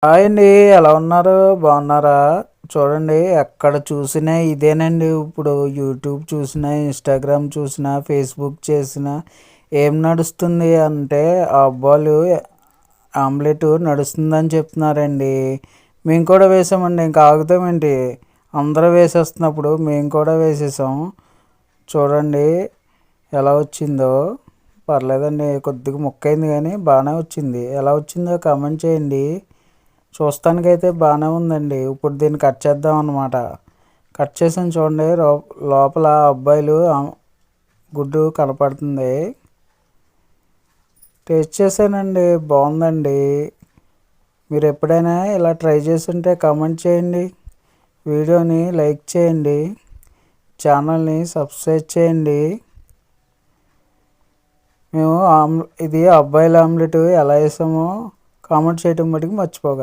Hi అండి. ఎలా ఉన్నారు? బాగున్నారా? చూడండి, ఎక్కడ చూసినా ఇదేనండి. ఇప్పుడు యూట్యూబ్ చూసినా, ఇన్స్టాగ్రామ్ చూసినా, ఫేస్బుక్ చేసినా ఏం నడుస్తుంది అంటే అబ్బాయిలు ఆమ్లెట్ నడుస్తుందని చెప్తున్నారండి. మేము కూడా వేసామండి. ఇంకా ఆగుతామేంటి? అందరూ వేసేస్తున్నప్పుడు మేము కూడా వేసేసాం. చూడండి ఎలా వచ్చిందో. పర్లేదండి, కొద్దిగా ముక్కైంది కానీ బాగానే వచ్చింది. ఎలా వచ్చిందో కామెంట్ చేయండి. చూస్తానికైతే బాగానే ఉందండి. ఇప్పుడు దీన్ని కట్ చేద్దాం అన్నమాట. కట్ చేసాను చూడండి. లోపల అబ్బాయిలు గుడ్డు కనపడుతుంది. టేస్ట్ చేశానండి, బాగుందండి. మీరు ఎప్పుడైనా ఇలా ట్రై చేసి ఉంటే కామెంట్ చేయండి. వీడియోని లైక్ చేయండి. ఛానల్ని సబ్స్క్రైబ్ చేయండి. మేము ఇది అబ్బాయిల ఆమ్లెట్ ఎలా వేసామో కామెంట్ చేయటం మటుకు మర్చిపోకండి.